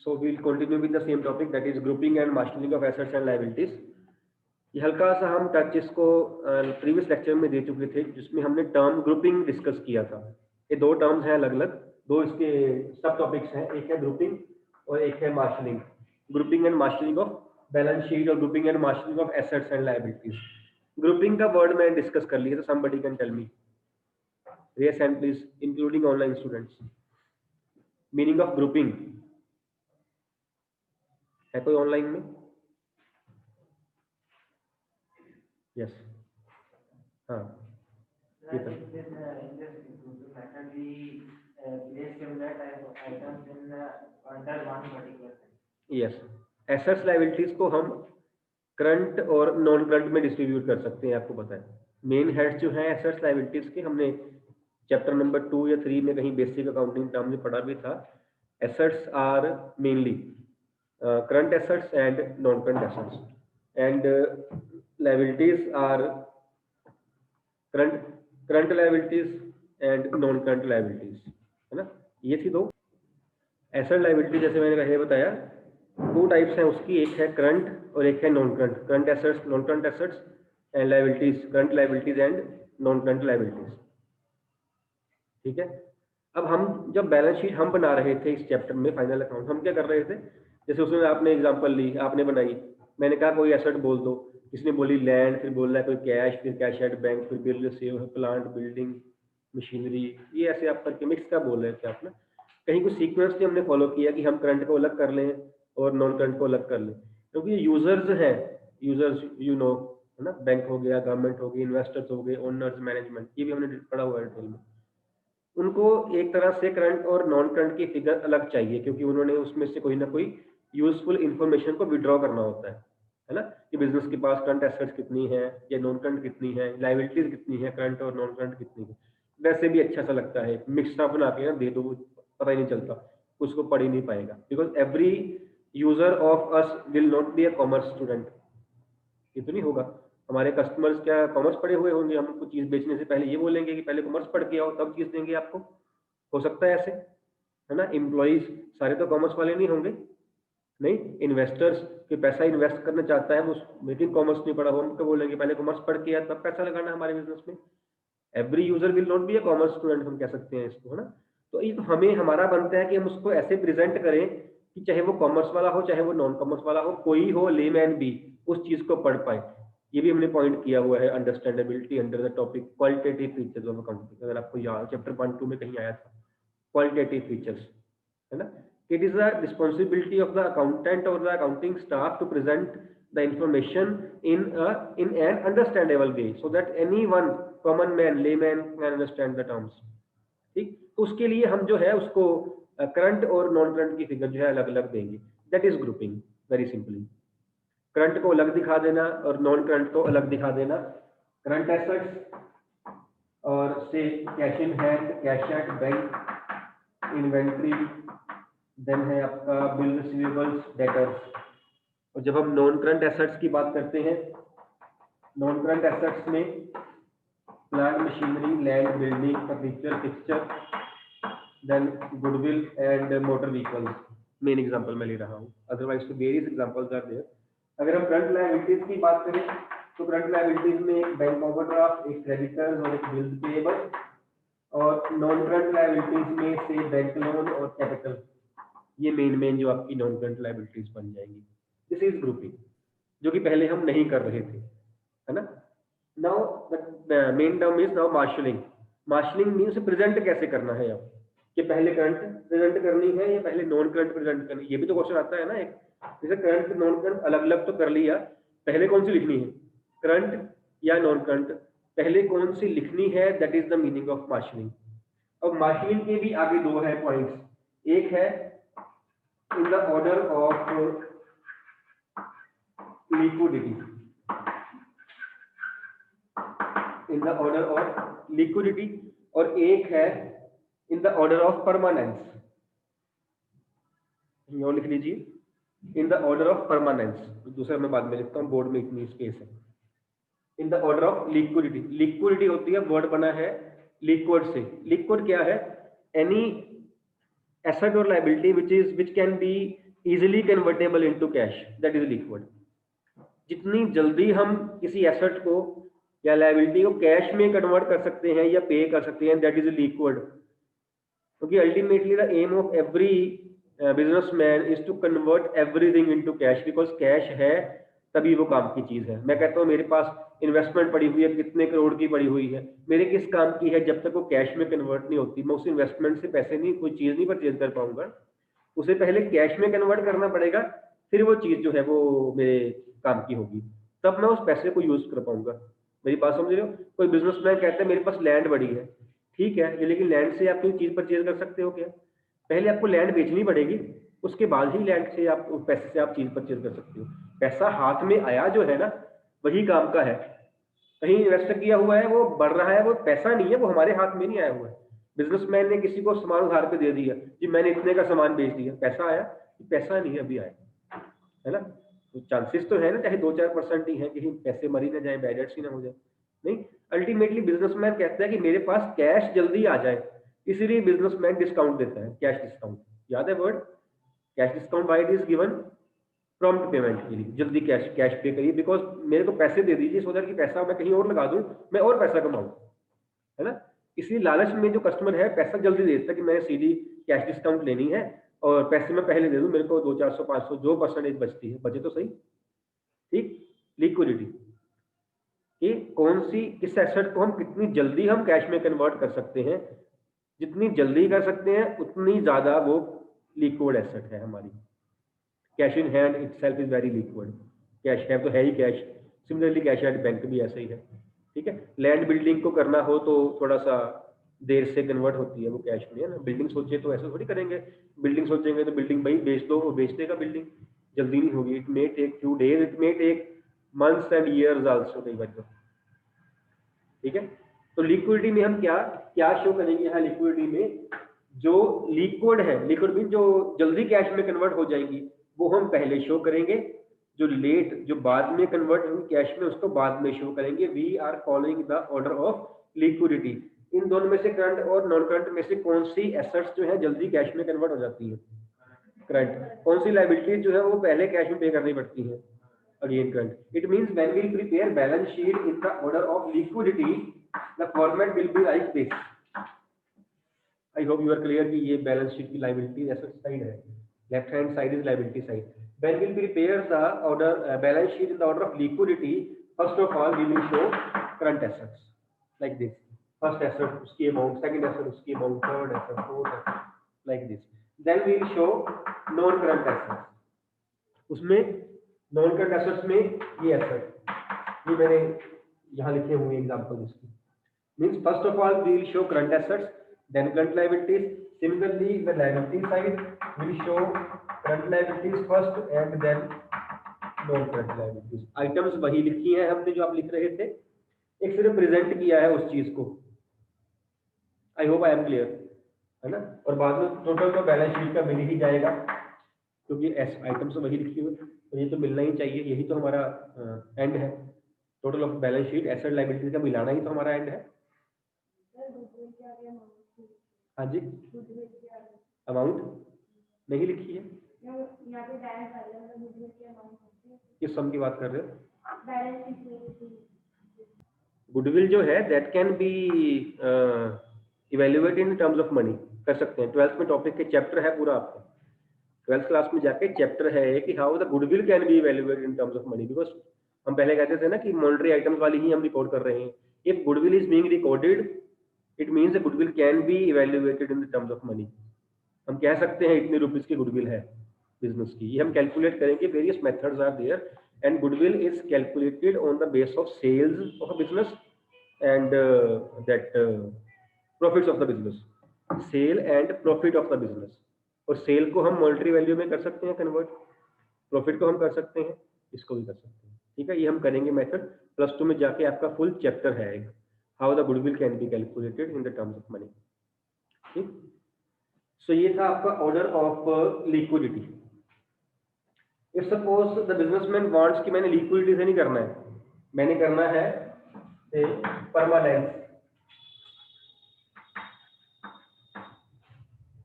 So we'll continue with the same topic, that is grouping and marshalling of assets and liabilities. ये हल्का सा हम touch इसको previous lecture में दे चुके थे, जिसमें हमने टर्म ग्रुपिंग डिस्कस किया था। ये दो टर्म्स हैं अलग अलग, दो इसके सब टॉपिक्स हैं, एक है ग्रुपिंग और एक है marshalling. Grouping and marshalling of balance sheet और grouping and marshalling of assets and liabilities. Grouping का वर्ड मैंने डिस्कस कर लिया, तो somebody can tell me, raise hand please, including online students. Meaning of grouping है कोई ऑनलाइन में? Yes, हाँ, यस। एसेट्स लायबिलिटीज को हम करंट और नॉन करंट में डिस्ट्रीब्यूट कर सकते हैं, आपको पता है। मेन हेड्स जो है एसेट्स लायबिलिटीज के, हमने चैप्टर नंबर 2 या 3 में कहीं बेसिक अकाउंटिंग टर्म में पढ़ा भी था। Assets are mainly current assets and non-current assets, and liabilities are current liabilities and non-current liabilities, है ना। ये थी दो एसेट लायबिलिटी। जैसे मैंने पहले बताया, दो टाइप्स हैं उसकी, एक है करंट और एक है non current. Current assets, non current assets, and liabilities, current liabilities and non current liabilities. ठीक है। अब हम जब बैलेंस शीट हम बना रहे थे इस चैप्टर में, फाइनल अकाउंट, हम क्या कर रहे थे, जैसे उसमें आपने एग्जांपल ली, आपने बनाई, मैंने कहा कोई एसेट बोल दो, किसने बोली लैंड, फिर बोलना है कोई कैश, फिर कैश एट बैंक, फिर बिल रिसीव है, प्लांट, बिल्डिंग, मशीनरी, ये ऐसे आप करके मिक्स का बोल रहे थे आप ना। कहीं कुछ सीक्वेंस ने हमने फॉलो किया कि हम करंट को अलग कर लें और नॉन करंट को अलग कर लें, क्योंकि यूजर्स हैं, यूजर्स यू नो, है ना, बैंक हो गया, गवर्नमेंट हो गई, इन्वेस्टर्स हो गए, ओनर्स, मैनेजमेंट, ये भी हमने पढ़ा हुआ है डिटेल में। उनको एक तरह से करंट और नॉन करंट की फिगर अलग चाहिए, क्योंकि उन्होंने उसमें से कोई ना कोई यूजफुल इंफॉर्मेशन को विड्रॉ करना होता है ना, कि बिजनेस के पास करंट एसेट्स कितनी है या नॉन करंट कितनी है, लायबिलिटीज कितनी है, करंट और नॉन करंट कितनी है। वैसे भी अच्छा सा लगता है, मिक्सअप बना के ना दे दो, पता ही नहीं चलता, उसको पढ़ ही नहीं पाएगा, because every user of us will not be a commerce student. ये तो नहीं होगा, हमारे कस्टमर्स क्या कॉमर्स पढ़े हुए होंगे, हम कुछ चीज बेचने से पहले ये बोलेंगे कि पहले कॉमर्स पढ़ के आओ तब चीज देंगे आपको? हो सकता है ऐसे, है ना। एम्प्लॉइज सारे तो कॉमर्स वाले नहीं होंगे, नहीं। इन्वेस्टर्स के पैसा इन्वेस्ट करना चाहता है वो, लेकिन कॉमर्स नहीं पढ़ा, हम तो बोलेंगे पहले कॉमर्स पढ़ के आया तब पैसा लगाना हमारे बिजनेस में। Every user will not be a commerce student, हम कह सकते हैं इसको, है ना। तो ये तो हमें, हमारा बनता है कि हम उसको ऐसे प्रेजेंट करें कि चाहे वो कॉमर्स वाला हो चाहे वो नॉन कॉमर्स वाला हो, कोई हो लेमैन भी उस चीज को पढ़ पाए। ये भी हमने पॉइंट किया हुआ है, understandability under the topic qualitative features of accounting, अगर आपको याद चैप्टर 1-2 में कहीं आया था, क्वालिटेटिव फीचर्स, है ना। It is the responsibility of the accountant और the accounting staff to present the information in an understandable way so that anyone, common man, layman can understand the terms। ठीक, तो उसके लिए हम जो है उसको करंट और नॉन करंट की फिगर जो है अलग अलग देंगे। That is grouping, very simply. Current को अलग दिखा देना और नॉन करंट को अलग दिखा देना। करंट एसेट्स और से cash in hand, cash at bank, inventory, then है आपका बिल रिसीवेबल्स, डेटर्स। और जब हम नॉन करंट एसेट्स की बात करते हैं, नॉन करंट एसेट्स में plant, machinery, land, building, furniture, fixture, then goodwill and motor vehicles, main example मैं ले रहा हूँ, अदरवाइज तो वेरियस एग्जांपल्स आर देयर। अगर हम करंट लायबिलिटीज की बात करें तो करंट लायबिलिटीज में एक बैंक ओवरड्राफ्ट, एक क्रेडिटर्स और एक बिल्स पेएबल, और नॉन करंट लायबिलिटीज में से बैंक लोन और कैपिटल, ये मेन जो आपकी नॉन करंट लायबिलिटीज बन जाएंगी। दिस इज ग्रुपिंग, जो कि पहले हम नहीं कर रहे थे, है ना। Now the main term is now marshalling. Marshalling means present कैसे करना है अब, कि पहले करंट प्रेजेंट करनी है या पहले नॉन करंट प्रेजेंट करनी है, ये भी तो क्वेश्चन आता है ना एक। जैसे करंट नॉन करंट अलग अलग तो कर लिया, पहले कौन सी लिखनी है, करंट या नॉन करंट, पहले कौन सी लिखनी है, that is the meaning of marshalling. अब मार्शलिंग के भी आगे दो है पॉइंट्स, एक है in the order of liquidity, in the order of liquidity, और एक है in the order of permanence. यहाँ लिख लीजिए, in the order of permanence, दूसरा मैं बाद में लिखता हूँ, बोर्ड में इतनी स्पेस है। In the order of liquidity, liquidity होती है, वर्ड बना है लिक्विड से। लिक्विड क्या है, एनी एसेट और liability which can be easily convertible into cash, that is liquid. जितनी जल्दी हम किसी एसेट को या लायबिलिटी को कैश में कन्वर्ट कर सकते हैं या पे कर सकते हैं, दैट इज लिक्विड। क्योंकि ultimately the aim of every businessman is to convert everything into cash, because cash है तभी वो काम की चीज है। मैं कहता हूँ मेरे पास इन्वेस्टमेंट पड़ी हुई है, कितने करोड़ की पड़ी हुई है, मेरे किस काम की है, जब तक वो कैश में कन्वर्ट नहीं होती मैं उस इन्वेस्टमेंट से पैसे नहीं, कोई चीज नहीं परचेज कर पाऊंगा। उसे पहले कैश में कन्वर्ट करना पड़ेगा, फिर वो चीज जो है वो मेरे काम की होगी, तब मैं उस पैसे को यूज कर पाऊंगा। मेरी बात समझ रहे हो? कोई बिजनेसमैन कहता है मेरे पास लैंड बड़ी है, ठीक है, ये लेकिन लैंड से आप कोई चीज परचेज कर सकते हो क्या? पहले आपको लैंड बेचनी पड़ेगी, उसके बाद ही लैंड से आप उस पैसे से आप चीज परचेज कर सकते हो। पैसा हाथ में आया जो है ना, वही काम का है। कहीं इन्वेस्ट किया हुआ है, वो बढ़ रहा है, वो पैसा नहीं है, वो हमारे हाथ में नहीं आया हुआ है। बिजनेसमैन ने किसी को सामान उधार पे दे दिया जी, मैंने इतने का सामान बेच दिया, पैसा आया? पैसा नहीं अभी आया, है ना? तो चांसेस तो है ना, चाहे 2-4% ही है कि पैसे मर ही ना जाए, बैड डेट्स ही ना हो जाए। नहीं, अल्टीमेटली बिजनेसमैन कहता है कि मेरे पास कैश जल्दी आ जाए, इसीलिए बिजनेसमैन डिस्काउंट देता है, कैश डिस्काउंट। याद है word cash discount? Why it is given? Prompt payment के लिए, जल्दी कैश कैश पे करिए, बिकॉज मेरे को पैसे दे दीजिए सो दैट कि पैसा मैं कहीं और लगा दूं, मैं और पैसा कमाऊं, है ना? इसलिए लालच में जो कस्टमर है पैसा जल्दी दे देता है कि मैंने सीधी कैश डिस्काउंट लेनी है और पैसे मैं पहले दे दूं, मेरे को 200-400-500 जो परसेंटेज बचती है बचे तो सही। ठीक, लिक्विडिटी कि कौन सी किस एसेट को हम कितनी जल्दी हम कैश में कन्वर्ट कर सकते हैं, जितनी जल्दी कर सकते हैं उतनी ज्यादा वो लिक्विड एसेट है हमारी। Cash in hand itself is very liquid, cash है तो है ही cash. Similarly cash at bank भी ऐसा ही है, ठीक है। लैंड बिल्डिंग को करना हो तो थोड़ा सा देर से कन्वर्ट होती है वो कैश में, है ना। बिल्डिंग सोचे तो ऐसा थोड़ी करेंगे, बिल्डिंग सोचेंगे तो बिल्डिंग भाई बेच दो, वो बेच देगा बिल्डिंग, जल्दी नहीं होगी। It may take few days, it may take months and years also, कई बार तो, ठीक है। तो लिक्विडिटी में हम क्या क्या शो करेंगे यहाँ? लिक्विडिटी में जो लिक्विड है, लिक्विड मीन जो जल्दी कैश में कन्वर्ट हो जाएंगी वो हम पहले शो करेंगे, जो लेट जो बाद में कन्वर्ट होंगी कैश में उसको बाद में शो करेंगे। We are following the order of liquidity. इन दोनों में से करंट और नॉन करंट में से कौन सी एसेट्स जो है जल्दी कैश में कन्वर्ट हो जाती है? करंट। कौन सी लायबिलिटी जो है वो पहले कैश में पे करनी पड़ती है? Again current. It means when we prepare balance sheet in the order of liquidity, the format will be like this. I hope you are clear कि ये balance sheet की liability asset side है, left hand side is liability side. When we prepare the order balance sheet in the order of liquidity, first of all we will show current assets like this. First asset उसकी amount, second asset उसकी amount, third asset, fourth asset like this. Then we will show non current assets. उसमें non current assets में ये asset, ये मैंने यहाँ लिखे हुए एग्जांपल इसकी। Means first of all we will show current assets, then current liabilities. Similarly the liability side will show current liabilities first and then non current liabilities. Items वही लिखी है हमने जो आप लिख रहे थे, एक सिर्फ प्रेजेंट किया है उस चीज को। I hope I am clear, है ना। और बाद में टोटल तो बैलेंस शीट का मिल ही जाएगा, क्योंकि आइटम्स वही लिखी हुई, तो ये तो मिलना ही चाहिए, यही तो हमारा एंड है। Total of balance sheet asset liability का मिलाना ही तो हमारा एंड है। हाँ जी, अमाउंट नहीं लिखी है, किस सम की बात कर रहे हो? गुडविल जो है that can be evaluated in terms of money, कर सकते हैं। 12th में टॉपिक के चैप्टर है पूरा, आपको 12th क्लास में जाके चैप्टर है कि how the goodwill can be evaluated in terms of money. Because हम पहले कहते थे ना कि मॉनेटरी आइटम्स वाली ही हम रिकॉर्ड कर रहे हैं। If goodwill is being recorded it means the goodwill can be evaluated in the terms of money. हम कह सकते हैं इतने रुपीस की गुडविल है बिजनेस की, ये हम कैलकुलेट करेंगे। Various methods are there and goodwill is calculated on the base of sales of a business and that profits of the business, sale and profit of the business. और sale को हम monetary value में कर सकते हैं convert, profit को हम कर सकते हैं, इसको भी कर सकते हैं, ठीक है। ये हम करेंगे मेथड, +2 में जाके आपका फुल चैप्टर है एक, how the goodwill can be calculated in the terms of money, ठीक। सो ये था आपका order of liquidity. If suppose the businessman wants कि मैंने लिक्विडिटी से नहीं करना है, मैंने करना है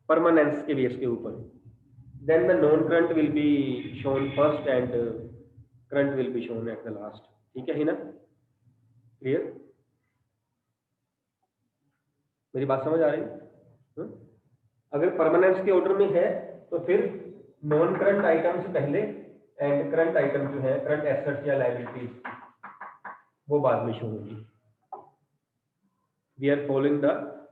परमानेंस के बेस के ऊपर, then the non current will be shown first and current will be shown at the last. ठीक है ही ना, क्लियर, मेरी बात समझ आ रही है? अगर परमानेंस के ऑर्डर में है तो फिर नॉन करंट आइटम से पहले एंड करंट आइटम जो है, करंट एसेट्स या लायबिलिटीज, वो बाद में शो होगी। We are following the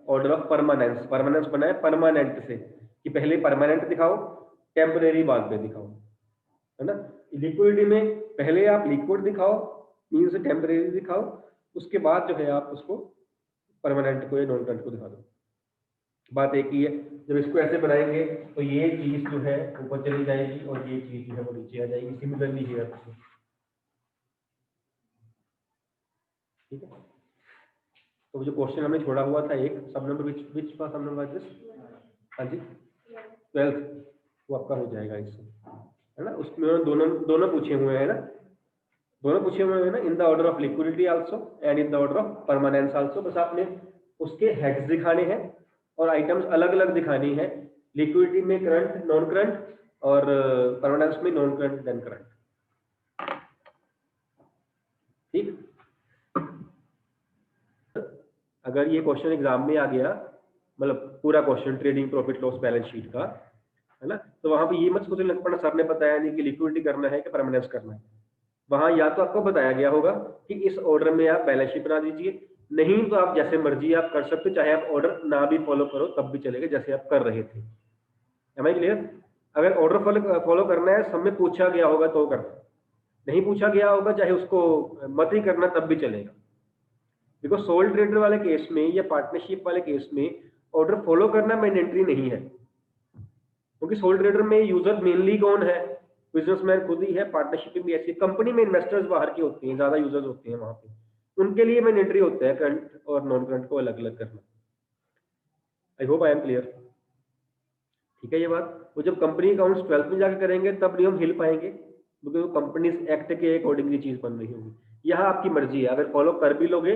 order of permanence. Permanence बना है परमानेंट से कि पहले परमानेंट दिखाओ, टेम्परेरी बाद में दिखाओ, है ना। लिक्विडिटी में पहले आप लिक्विड दिखाओ, मीन्स टेम्परेरी दिखाओ, उसके बाद जो है आप उसको परमानेंट को या नॉन करंट को दिखा दो। बात एक ही है, जब इसको ऐसे बनाएंगे तो ये चीज जो है ऊपर चली जाएगी और ये चीज जो है वो नीचे आ जाएगी। सिमिलरली हियर, ठीक है। तो जो क्वेश्चन हमने छोड़ा हुआ था एक सब नंबर विच का सब नंबर दिस, हाँ जी 12, वो आपका हो जाएगा इससे, है ना। उसमें दोनों पूछे हुए हैं ना, दोनों पूछे हुए हैं ना, in the order of liquidity also and in the order of permanence also. बस आपने उसके हेड्स दिखाने हैं और आइटम्स अलग अलग दिखानी है। लिक्विडिटी में करंट, नॉन करंट, और परमानेंस में नॉन करंट देन करंट, ठीक। अगर ये क्वेश्चन एग्जाम में आ गया, मतलब पूरा question trading profit loss balance sheet का, है ना, तो वहां पे ये मत सोचने लग पड़ना सर ने बताया नहीं कि लिक्विडिटी करना है कि परमानेंस करना है। वहां या तो आपको बताया गया होगा कि इस ऑर्डर में आप बैलेंस शीट बना दीजिए, नहीं तो आप जैसे मर्जी आप कर सकते, चाहे आप ऑर्डर ना भी फॉलो करो तब भी चलेगा जैसे आप कर रहे थे। Am I clear? अगर ऑर्डर फॉलो करना है, सब में पूछा गया होगा तो करना, नहीं पूछा गया होगा चाहे उसको मत ही करना तब भी चलेगा। बिकॉज सोल ट्रेडर वाले केस में या पार्टनरशिप वाले केस में ऑर्डर फॉलो करना मैंडेटरी नहीं है, क्योंकि सोल ट्रेडर में यूजर मेनली कौन है, बिजनेसमैन खुद ही है। पार्टनरशिप में भी ऐसी, कंपनी में इन्वेस्टर्स बाहर के होते हैं, ज्यादा यूजर्स होते हैं वहां पे, उनके लिए मैंडेटरी होता है करंट और नॉन करंट को अलग अलग करना। I hope I am clear, ठीक है ये बात। वो जब कंपनी अकाउंट्स 12th में जाकर करेंगे तब नहीं हम हिल पाएंगे, क्योंकि वो कंपनी एक्ट के अकॉर्डिंग ये चीज बन रही होगी। यहाँ आपकी मर्जी है, अगर फॉलो कर भी लोगे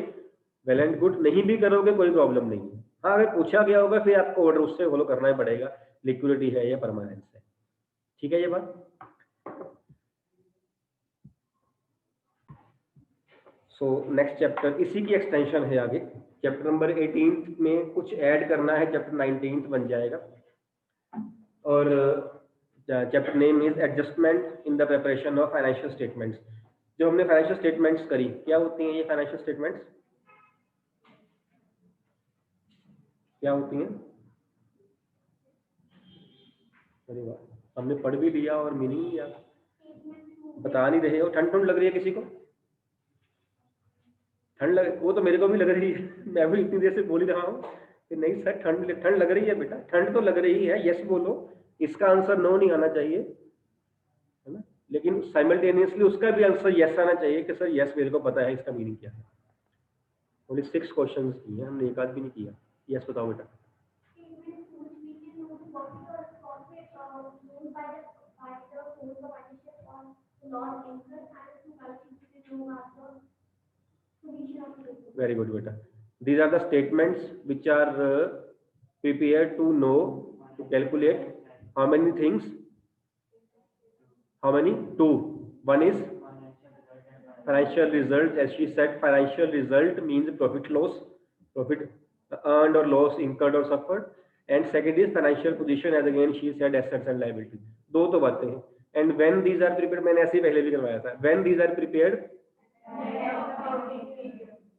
वेल एंड गुड, नहीं भी करोगे कोई प्रॉब्लम नहीं है। हाँ, अगर पूछा गया होगा फिर आपको ऑर्डर उससे फॉलो करना ही पड़ेगा, लिक्विडिटी है या परमानेंस है, ठीक है ये बात। सो नेक्स्ट चैप्टर इसी की एक्सटेंशन है आगे, चैप्टर नंबर 18 में कुछ ऐड करना है, चैप्टर 19 बन जाएगा। और chapter name is adjustment in the preparation of financial statements. जो हमने फाइनेंशियल स्टेटमेंट्स करी, क्या होती हैं ये फाइनेंशियल स्टेटमेंट्स, क्या होती हैं? अरे वाह, हमने पढ़ भी लिया और मीनिंग लिया, बता नहीं रहे हो। ठंड ठंड लग रही है किसी को? ठंड लग, वो तो मेरे को भी लग रही है, मैं भी इतनी देर से बोल ही रहा हूँ कि नहीं सर ठंड ठंड लग रही है। बेटा ठंड तो लग रही है, यस बोलो, इसका आंसर नो नहीं आना चाहिए, है ना। लेकिन साइमल्टेनियसली उसका भी आंसर यस आना चाहिए कि सर यस मेरे को पता है इसका मीनिंग क्या है। ओनली 6 क्वेश्चंस किए, हमने एक आध भी नहीं किया। यस बताओ बेटा। Very good, beta. These are the statements which are prepared to know, to calculate how many things, how many? 2. One is financial result. As she said, financial result means profit loss, profit earned or loss, incurred or suffered. And second is financial position, as again she said, assets and liabilities. दो तो बातें हैं। And when these are prepared, मैंने ऐसे ही पहले भी करवाया था, when these are prepared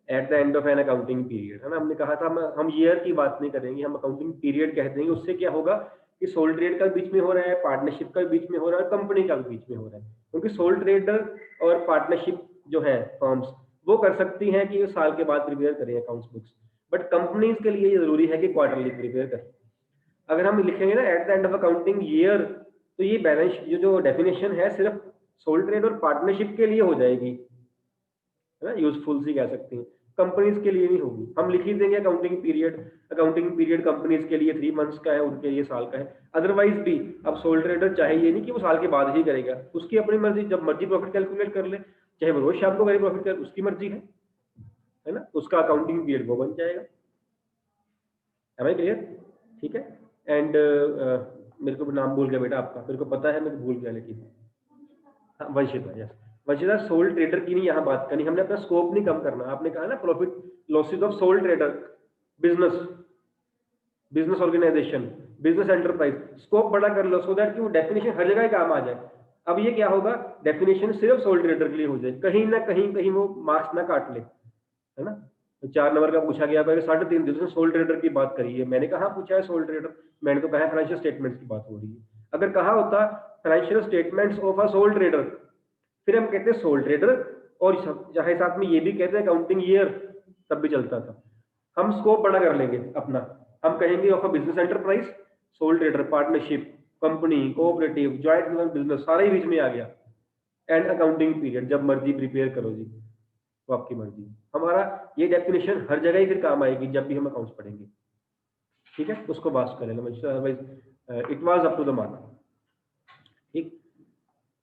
at the end of an accounting period, है ना। हमने कहा था हम ईयर की बात नहीं करेंगे, हम अकाउंटिंग पीरियड कह देंगे। उससे क्या होगा कि सोल ट्रेड का बीच में हो रहा है, पार्टनरशिप का बीच में हो रहा है, कंपनी का बीच में हो रहा है। क्योंकि सोल ट्रेडर और पार्टनरशिप जो है फर्म्स, वो कर सकती हैं कि साल के बाद प्रिपेयर करें अकाउंट्स बुक्स, बट कंपनीज के लिए ये जरूरी है कि क्वार्टरली प्रिपेयर करें। अगर हम लिखेंगे ना at the end of accounting year, तो ये बैलेंस जो डेफिनेशन है सिर्फ सोल ट्रेड और पार्टनरशिप के लिए हो जाएगी, है ना, यूजफुल सी कह सकते हैं, कंपनीज के लिए नहीं होगी। हम लिख ही देंगे अकाउंटिंग पीरियड कंपनीज के लिए 3 मंथ्स का है, उनके लिए साल का है। अदरवाइज भी अब सोल ट्रेडर चाहे ये नहीं कि वो साल के बाद ही करेगा, उसकी अपनी मर्जी, जब मर्जी प्रॉफिट कैलकुलेट कर ले, चाहे वो रोज शाम को करे प्रॉफिट कर, उसकी मर्जी है ना, उसका अकाउंटिंग पीरियड वो बन जाएगा। है भाई क्लियर? ठीक है। एंड मेरे को नाम भूल गया बेटा आपका, मेरे को पता है, मैं भूल गया लेकिन। हाँ, Vanshita, yes. Vanshita, soul trader की नहीं यहाँ बात करनी, हमने अपना स्कोप नहीं कम करना। आपने कहा ना profit losses of sole trader, business, business organisation, business enterprise, scope बड़ा कर लो सो दैट कि वो डेफिनेशन हर जगह ही काम आ जाए। अब ये क्या होगा, डेफिनेशन सिर्फ सोल ट्रेडर के लिए हो जाए, कहीं ना कहीं वो मार्क्स ना काट ले, है ना। तो 4 नंबर का पूछा गया था कि 3.5 दिन से सोल ट्रेडर की बात करी है, मैंने कहा पूछा है सोल ट्रेडर, मैंने तो कहा फाइनेंशियल स्टेटमेंट्स की बात हो रही है। अगर कहा होता financial statements of a soul trader, फिर हम कहते हैं सोल ट्रेडर, और चाहे साथ में ये भी कहते हैं अकाउंटिंग ईयर, तब भी चलता था। हम स्कोप बड़ा कर लेंगे अपना, हम कहेंगे of a business enterprise, soul trader, partnership, company, cooperative, joint business, सारा ही बीच में आ गया। एंड अकाउंटिंग पीरियड, जब मर्जी प्रिपेयर करो जी, तो आपकी मर्जी। हमारा ये डेफिनेशन हर जगह ही फिर काम आएगी जब भी हम अकाउंट्स पढ़ेंगे, ठीक है। उसको बात कर लेना, otherwise it was up to the mark, ठीक।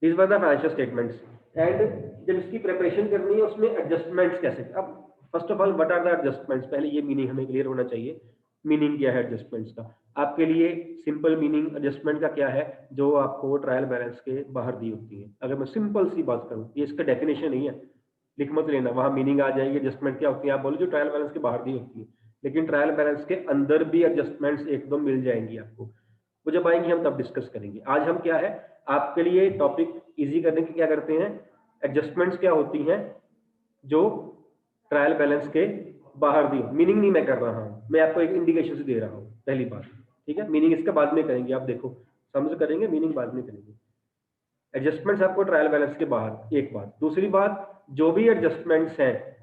This were the financial statements. And जब इसकी प्रिपरेशन करनी है उसमें एडजस्टमेंट्स कैसे, अब first of all what are the adjustments, पहले ये मीनिंग हमें क्लियर होना चाहिए। मीनिंग क्या है एडजस्टमेंट्स का, आपके लिए सिंपल मीनिंग एडजस्टमेंट का क्या है, जो आपको ट्रायल बैलेंस के बाहर दी होती है। अगर मैं सिंपल सी बात करूं, ये इसका डेफिनेशन नहीं है, लिख मत लेना, वहां मीनिंग आ जाएगी। एडजस्टमेंट क्या होती है आप बोलो, जो ट्रायल बैलेंस के बाहर दी होती है, लेकिन ट्रायल बैलेंस के अंदर भी एडजस्टमेंट्स एक दो मिल जाएंगी आपको, वो जब आएंगी हम तब डिस्कस करेंगे। आज हम क्या है, आपके लिए टॉपिक इजी करने के क्या करते हैं, एडजस्टमेंट्स क्या होती हैं जो ट्रायल बैलेंस के बाहर दी। मीनिंग नहीं मैं कर रहा हूं, मैं आपको एक इंडिकेशन से दे रहा हूं, पहली बात, ठीक है। मीनिंग इसका बाद में करेंगे, आप देखो समझ करेंगे, मीनिंग बाद में करेंगे। एडजस्टमेंट्स आपको ट्रायल बैलेंस के बाहर, एक बात। दूसरी बात, जो भी एडजस्टमेंट्स हैं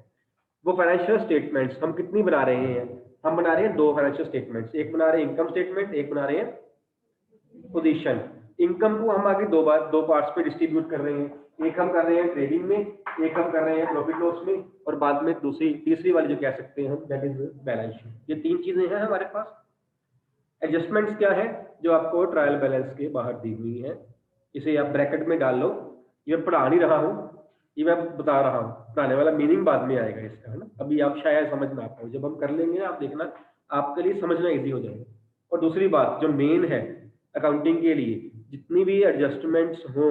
वो फाइनेंशियल स्टेटमेंट्स हम कितनी बना रहे हैं, हम बना रहे हैं 2 फाइनेंशियल स्टेटमेंट्स, एक बना रहे हैं इनकम स्टेटमेंट, एक बना रहे हैं पोजीशन। इनकम को हम आगे 2 पार्ट्स पे डिस्ट्रीब्यूट कर रहे हैं, एक हम कर रहे हैं ट्रेडिंग में, एक हम कर रहे हैं प्रॉफिट लॉस में, और बाद में तीसरी वाली जो कह सकते हैं हम, दैट इज बैलेंस शीट। ये 3 चीजें हैं हमारे पास। एडजस्टमेंट्स क्या है, जो आपको ट्रायल बैलेंस के बाहर दी हुई है, इसे आप ब्रैकेट में डाल लो। ये पढ़ा नहीं रहा हूँ, ये मैं बता रहा हूँ, पढ़ाने वाला मीनिंग बाद में आएगा इसका, है ना। अभी आप शायद समझ ना पाओ, जब हम कर लेंगे आप देखना आपके लिए समझना इजी हो जाएगा। और दूसरी बात जो मेन है अकाउंटिंग के लिए, जितनी भी एडजस्टमेंट्स हो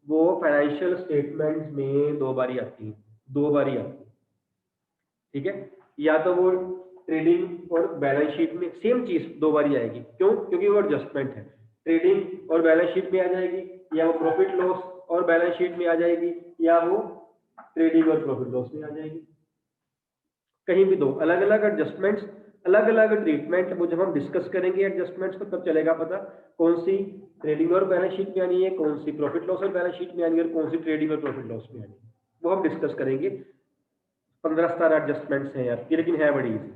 वो फाइनेंशियल स्टेटमेंट्स में 2 बारी आती है, 2 बारी आती है, ठीक है। या तो वो ट्रेडिंग और बैलेंस शीट में सेम चीज 2 बारी आएगी, क्यों, क्योंकि वो एडजस्टमेंट है। ट्रेडिंग और बैलेंस शीट में आ जाएगी, या वो प्रॉफिट लॉस और बैलेंस शीट में आ जाएगी, या वो ट्रेडिंग और प्रॉफिट लॉस में आ जाएगी। कहीं भी 2 अलग अलग एडजस्टमेंट्स, अलग अलग ट्रीटमेंट। वो जब हम डिस्कस करेंगे एडजस्टमेंट्स को तब चलेगा पता कौन सी ट्रेडिंग और बैलेंस शीट में आनी है, कौन सी प्रॉफिट लॉस और बैलेंस शीट में आनी है, और कौन सी ट्रेडिंग और प्रॉफिट लॉस में आनी है, वो हम डिस्कस करेंगे। 15-17 एडजस्टमेंट्स हैं यार, लेकिन है बड़ी इजी,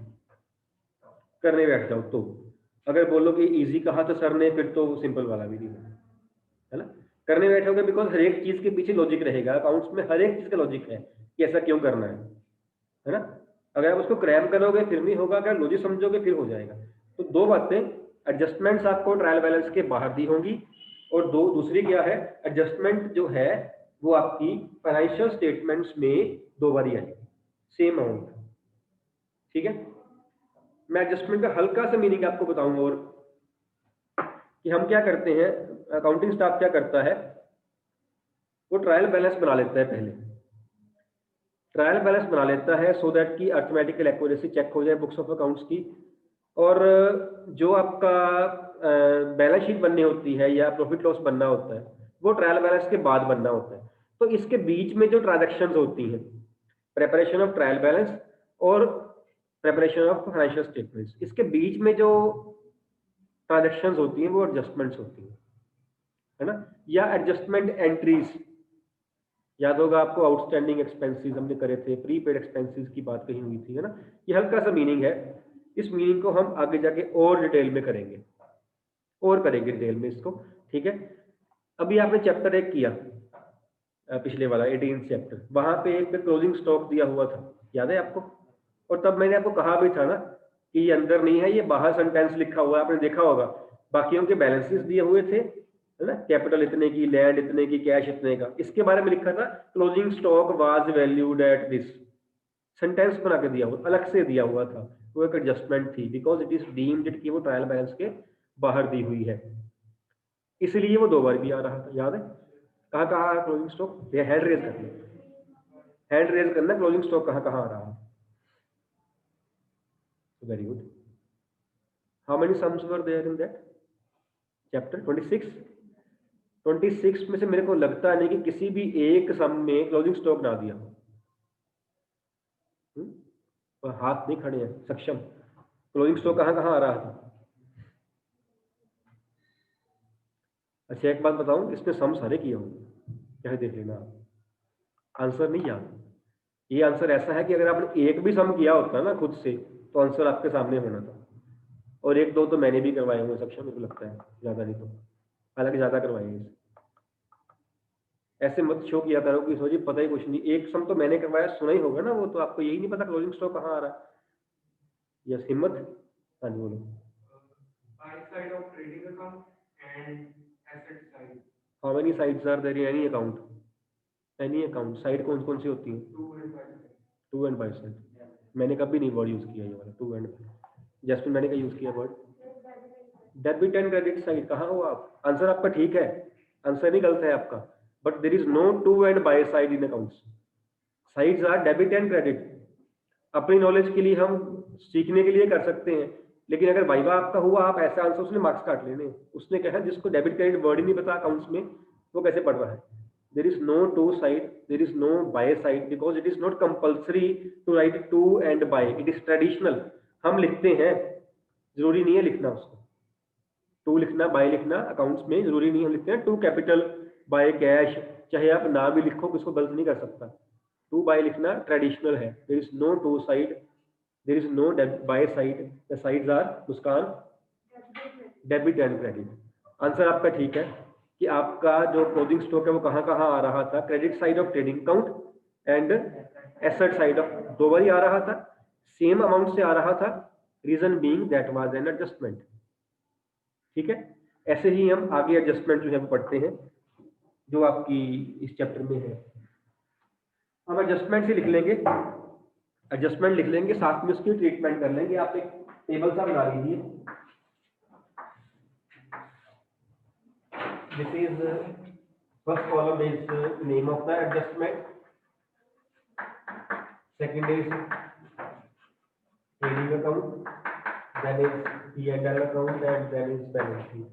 करने बैठ जाओ तो। अगर बोलो कि इजी कहा था सर ने, फिर तो सिंपल वाला भी नहीं है ना। करने बैठोगे बिकॉज हर एक चीज के पीछे लॉजिक रहेगा, अकाउंट्स में हर एक चीज का लॉजिक है कि ऐसा क्यों करना है ना। अगर आप उसको क्रैम करोगे फिर नहीं होगा, अगर लॉजिक समझोगे फिर हो जाएगा। तो 2 बातें, एडजस्टमेंट्स आपको ट्रायल बैलेंस के बाहर दी होंगी, और दूसरी क्या है, एडजस्टमेंट जो है वो आपकी फाइनेंशियल स्टेटमेंट्स में 2 बारी आएगी, सेम अमाउंट, ठीक है। मैं एडजस्टमेंट का हल्का सा मीनिंग आपको बताऊंगा, और कि हम क्या करते हैं, अकाउंटिंग स्टाफ क्या करता है, वो ट्रायल बैलेंस बना लेता है पहले, ट्रायल बैलेंस बना लेता है सो दैट कि अर्थमेटिकल एक्यूरेसी चेक हो जाए बुक्स ऑफ अकाउंट्स की। और जो आपका बैलेंस शीट बननी होती है या प्रॉफिट लॉस बनना होता है, वो ट्रायल बैलेंस के बाद बनना होता है। तो इसके बीच में जो ट्रांजैक्शंस होती हैं, प्रेपरेशन ऑफ ट्रायल बैलेंस और प्रेपरेशन ऑफ फाइनेंशियल स्टेटमेंट्स, इसके बीच में जो ट्रांजैक्शंस होती हैं वो एडजस्टमेंट्स होती हैं, है ना। या एडजस्टमेंट एंट्रीज, याद होगा आपको, आउटस्टैंडिंग एक्सपेंसेस हमने करे थे, प्रीपेड एक्सपेंसेस की बात कही हुई थी, है ना। ये हल्का सा मीनिंग है, इस मीनिंग को हम आगे जाके और डिटेल में करेंगे, और करेंगे डिटेल में इसको, ठीक है। अभी आपने चैप्टर 1 किया, पिछले वाला 18 चैप्टर, वहां पे एक क्लोजिंग स्टॉक दिया हुआ था, याद है आपको। और तब मैंने आपको कहा भी था ना कि ये अंदर नहीं है, ये बाहर सेंटेंस लिखा हुआ है, आपने देखा होगा। बाकियों के बैलेंसेस दिए हुए थे, है ना, कैपिटल इतने की, लैंड इतने की, कैश इतने का, इसके बारे में लिखा था closing stock was valued at this, sentence बना के दिया हुआ, अलग से दिया हुआ था। वो एक एडजस्टमेंट थी, बिकॉज इट इज डीम्ड कि वो ट्रायल बैलेंस के बाहर दी हुई है। इसलिए वो 2 बार भी आ रहा था, याद है? कहाँ कहाँ आ रहा क्लोजिंग स्टॉक? ये हैंड रेज करना, हैंड रेज करना, क्लोजिंग स्टॉक कहाँ कहाँ आ रहा है। Very good. How many sums were there in that chapter? 26। 26 में से मेरे को लगता नहीं कि किसी भी एक सम में क्लोजिंग स्टॉक ना दिया हो। और हाथ नहीं खड़े हैं सक्षम, क्लोजिंग स्टॉक कहाँ कहाँ आ रहा था? अच्छा एक बात बताऊं, इसमें सम सारे किए होंगे, चाहे देख लेना आप, आंसर नहीं याद। ये आंसर ऐसा है कि अगर आपने एक भी सम किया होता ना खुद से तो आंसर आपके सामने होना था। और एक दो तो मैंने भी करवाए होंगे सक्षम, मेरे को लगता है, ज्यादा नहीं तो, हालांकि ज्यादा करवाएंगे। ऐसे मत शो किया करो कि सोचिए पता ही कुछ नहीं, एक सम तो मैंने करवाया, सुना ही होगा ना वो, तो आपको यही नहीं पता क्लोजिंग स्टॉक कहाँ आ रहा है। यस हिम्मत, हाँ जी बोलो। How many sides are there in any account? Any account side कौन कौन सी होती है? To and by side. मैंने कभी नहीं वर्ड यूज किया ये वाला टू एंड बाई। जैस्मिन मैंने कहीं यूज किया word? Debit and credit side. कहाँ हो आप? आंसर आपका ठीक है, आंसर नहीं गलत है आपका, but there is no to and by side in accounts. Sides are debit and credit. अपनी नॉलेज के लिए हम सीखने के लिए कर सकते हैं, लेकिन अगर वाइवा आपका हुआ, आप ऐसा आंसर, उसने मार्क्स काट लेने। उसने कहा जिसको डेबिट क्रेडिट वर्ड ही नहीं पता अकाउंट्स में, वो कैसे पढ़ रहा है? There is no to side, there is no by side, because it is not compulsory to write to and by, it is traditional. हम लिखते हैं, जरूरी नहीं है लिखना उसको। टू लिखना, बाय लिखना अकाउंट्स में जरूरी नहीं, हम लिखते हैं टू कैपिटल, बाय कैश, चाहे आप ना भी लिखो, किसको गलत नहीं कर सकता। टू बाय लिखना ट्रेडिशनल है। There is no to side, there is no by side, the sides are Muskan debit and credit. Answer आपका ठीक है कि आपका जो क्लोजिंग स्टॉक है वो कहाँ कहाँ आ रहा था? Credit side of trading account and asset side of, दो बार ही आ रहा था, सेम अमाउंट से आ रहा था, reason being that was an adjustment. ठीक है, ऐसे ही हम आगे एडजस्टमेंट जो है वो पढ़ते हैं जो आपकी इस चैप्टर में है। हम एडजस्टमेंट से लिख लेंगे, एडजस्टमेंट लिख लेंगे, साथ में उसकी ट्रीटमेंट कर लेंगे। आप एक टेबल सा बना लीजिए। This is first column is name of the adjustment, second is trading account, then is P&L account and then is balance sheet।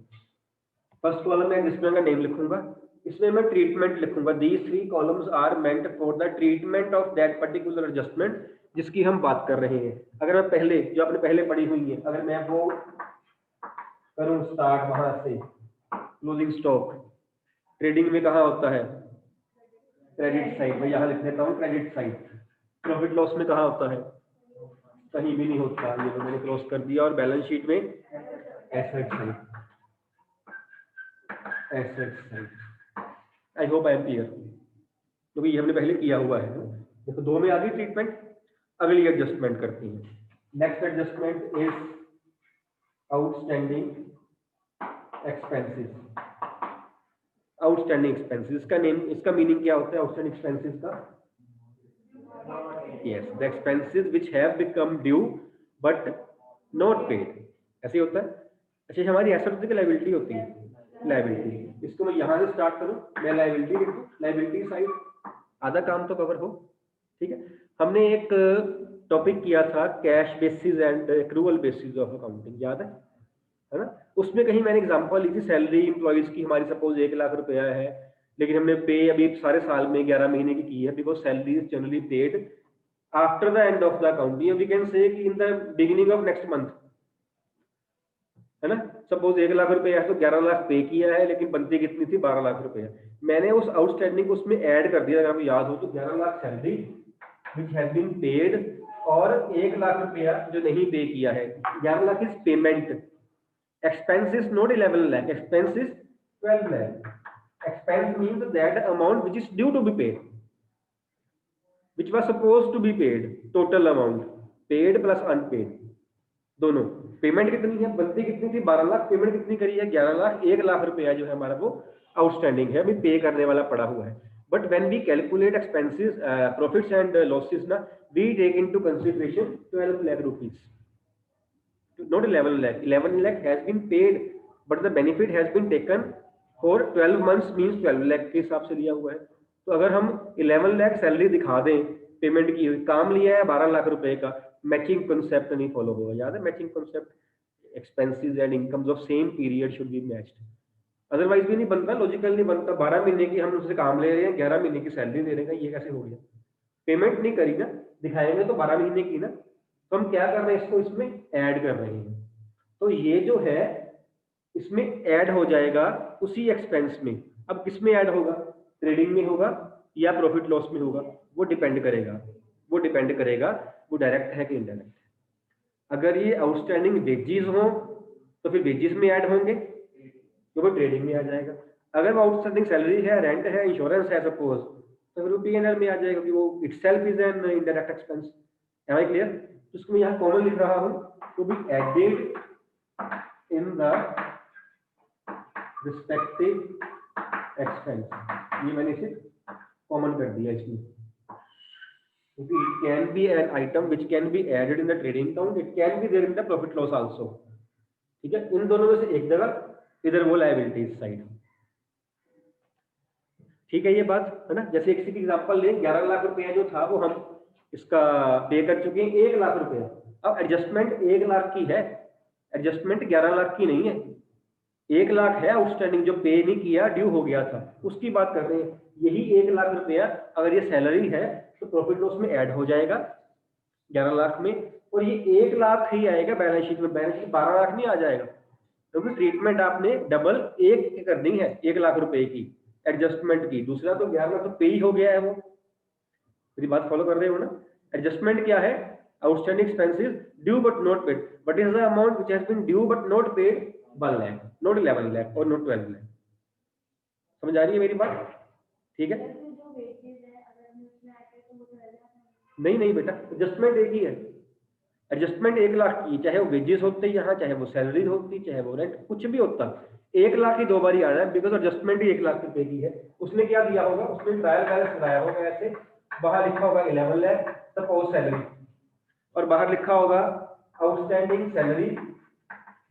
First column में एडजस्टमेंट का नेम लिखूंगा, इसमें मैं ट्रीटमेंट लिखूंगा। These three columns are meant for the treatment of that particular adjustment जिसकी हम बात कर रहे हैं। अगर मैं पहले जो आपने पहले पढ़ी हुई है, अगर मैं वो करूं स्टार्ट वहां से, क्लोजिंग स्टॉक ट्रेडिंग में कहाँ होता है? क्रेडिट साइड में, यहाँ लिख देता हूँ क्रेडिट साइड। प्रॉफिट लॉस में कहाँ होता है? कहीं भी नहीं होता, ये तो मैंने क्रॉस कर दिया। और बैलेंस शीट में asset side, asset side. I hope I am clear, क्योंकि ये हमने पहले किया हुआ है। देखो दो में आ गई ट्रीटमेंट, अगली एडजस्टमेंट करते हैं। Next adjustment is outstanding expenses. Outstanding expenses, इसका नेम, इसका मीनिंग क्या होता है आउटस्टैंडिंग एक्सपेंसेस का? Yes, the expenses which have become due but not paid, ऐसे होता है। अच्छा, हमारी एसेट होती है कि लायबिलिटी होती है? लायबिलिटी। इसको मैं यहाँ से स्टार्ट करूँ, मैं लायबिलिटी लिखूँ, लायबिलिटी साइड, आधा काम तो कवर हो। ठीक है, हमने एक टॉपिक किया था cash basis and accrual basis of accounting, याद है ना? उसमें कहीं मैंने एग्जांपल ली थी सैलरी एम्प्लॉइज की, हमारी सपोज 1 लाख रुपया है, लेकिन हमने पे अभी सारे साल में 11 महीने की है, because salary is generally paid after the end of the account. We can say कि in the beginning of next month, है ना? सपोज 1 लाख रुपया है तो 11 लाख पे किया है, लेकिन बनती कितनी थी? 12 लाख रुपया। मैंने उस आउटस्टैंडिंग को उसमें ऐड कर दिया, अगर आपको याद हो तो 11 lakh salary which has been paid और 1 लाख रुपया जो नहीं पे किया है। 11 lakh is payment, expenses not 11 lakh, expenses 12 lakh। expense means that amount which is due to be paid, which was supposed to be paid, total amount paid plus unpaid दोनों। Payment कितनी है? बनती कितनी थी? 12 लाख, पेमेंट कितनी करी है? 11 लाख। 1 लाख रुपया जो है हमारा वो आउटस्टैंडिंग है, अभी पे करने वाला पड़ा हुआ है। But when we calculate expenses profits and losses ना, we take into consideration 12 lakh rupees, not 11 lakh। 11 lakh has been paid, but the benefit has been taken for 12 months means 12 lakh के हिसाब से दिया हुआ है। तो अगर हम 11 लाख सैलरी दिखा दें पेमेंट की हुई, काम लिया है 12 लाख रुपए का, मैचिंग कंसेप्ट नहीं फॉलो होगा। याद है matching concept, expenses and incomes of same period should be matched. Otherwise भी नहीं बनता, लॉजिकल नहीं बनता। 12 महीने की हम उससे काम ले रहे हैं, 11 महीने की सैलरी दे रहे हैं, ये कैसे हो गया? पेमेंट नहीं करी ना, दिखाएंगे तो 12 महीने की ना। तो हम क्या कर रहे हैं, इसको इसमें ऐड कर रहे हैं। तो ये जो है इसमें ऐड हो जाएगा उसी एक्सपेंस में। अब किस में ऐड होगा, ट्रेडिंग में होगा या प्रॉफिट लॉस में होगा, वो डिपेंड करेगा। वो डायरेक्ट है कि इनडायरेक्ट है। अगर ये आउटस्टैंडिंग वेजेस हो तो फिर वेजेस में ऐड होंगे, तो वो ट्रेडिंग में आ जाएगा। अगर वो आउटस्टैंडिंग सैलरी है, रेंट है, इंश्योरेंस है सपोज, तो फिर वो P&L में आ जाएगा, क्योंकि वो itself is an indirect expense. Am I clear? तो इसको मैं यहाँ कॉमन लिख रहा हूँ, to be added in the respective expense. ये मैंने इसे कॉमन कर दिया इसमें, क्योंकि it can be an item which can be added in the trading account, it can be there in the profit loss also. ठीक है, इन दोनों में से एक जगह, इधर वो लायबिलिटीज साइड। ठीक है, ये बात है ना। जैसे किसी की एग्जांपल लें, 11 लाख रुपया जो था वो हम इसका पे कर चुके हैं 1 लाख रुपया। अब एडजस्टमेंट 1 लाख की है, एडजस्टमेंट 11 लाख की नहीं है। 1 लाख है आउटस्टैंडिंग, जो पे नहीं किया, ड्यू हो गया था, उसकी बात कर रहे हैं। यही 1 लाख रुपया अगर ये सैलरी है तो प्रॉफिट लॉस में ऐड हो जाएगा 11 लाख में, और ये 1 लाख ही आएगा बैलेंस शीट में। बैलेंस शीट 12 लाख नहीं आ जाएगा, क्योंकि ट्रीटमेंट आपने डबल एक करनी है 1 लाख रुपए की एडजस्टमेंट की। दूसरा तो 11 लाख तो पे ही हो गया है। वो मेरी बात फॉलो कर रहे हो ना? एडजस्टमेंट क्या है? Outstanding expenses due but not paid, but is the amount which has been due but not paid 1 lakh, not 11 lakh और नॉट 12 लाख। समझ आ रही है मेरी बात? ठीक है, नहीं नहीं बेटा, एडजस्टमेंट एक ही है। एडजस्टमेंट 1 लाख की, चाहे वो वेजेस होते यहाँ, चाहे वो सैलरी होती, चाहे वो रेंट, कुछ भी होता, 1 लाख ही 2 बार ही आ रहा है, बिकॉज एडजस्टमेंट ही 1 लाख रुपए की है। उसने क्या दिया होगा, उसने ट्रायल बैलेंस लगाया होगा ऐसे, बाहर लिखा होगा 11 लाख सपोज सैलरी, और बाहर लिखा होगा आउटस्टैंडिंग सैलरी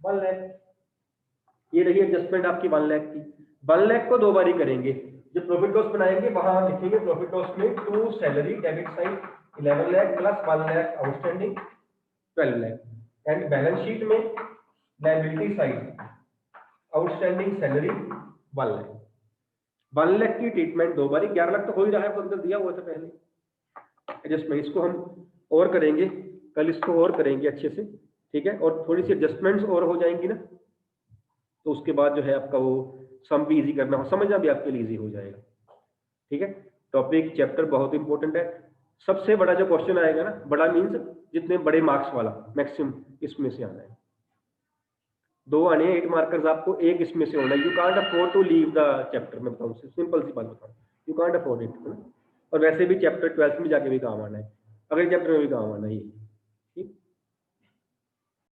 1 लाख। ये रही एडजस्टमेंट आपकी 1 लाख की। 1 लाख को 2 बार ही करेंगे। जब प्रॉफिट लॉस बनाएंगे वहां हम लिखेंगे प्रॉफिट लॉस में to salary debit side 11 lakh plus 1 lakh outstanding 12 lakh, and balance sheet में liability side outstanding salary 1 lakh. 1 lakh की ट्रीटमेंट 2 बार, 11 लाख तो हो ही रहा है, तो अंदर दिया हुआ था पहले। एडजस्टमेंट इसको हम और करेंगे कल, इसको और करेंगे अच्छे से, ठीक है। और थोड़ी सी एडजस्टमेंट्स और हो जाएंगी ना, तो उसके बाद जो है आपका वो सम भी इजी करना हो, समझना भी आपके लिए इजी हो जाएगा। ठीक है, टॉपिक चैप्टर बहुत इंपॉर्टेंट है। सबसे बड़ा जो क्वेश्चन आएगा ना, बड़ा मीन्स जितने बड़े मार्क्स वाला, मैक्सिमम इसमें से आना है। 2 आने हैं 8 मार्कर्स आपको, एक इसमें से होना है। You can't afford to leave the chapter, मैं बताऊँ सिंपल सी बात बताऊँ, यू कांट अफोर्ड इट, है ना। और वैसे भी चैप्टर 12th में जाके भी काम आना है, अगले चैप्टर में भी काम आना है ये।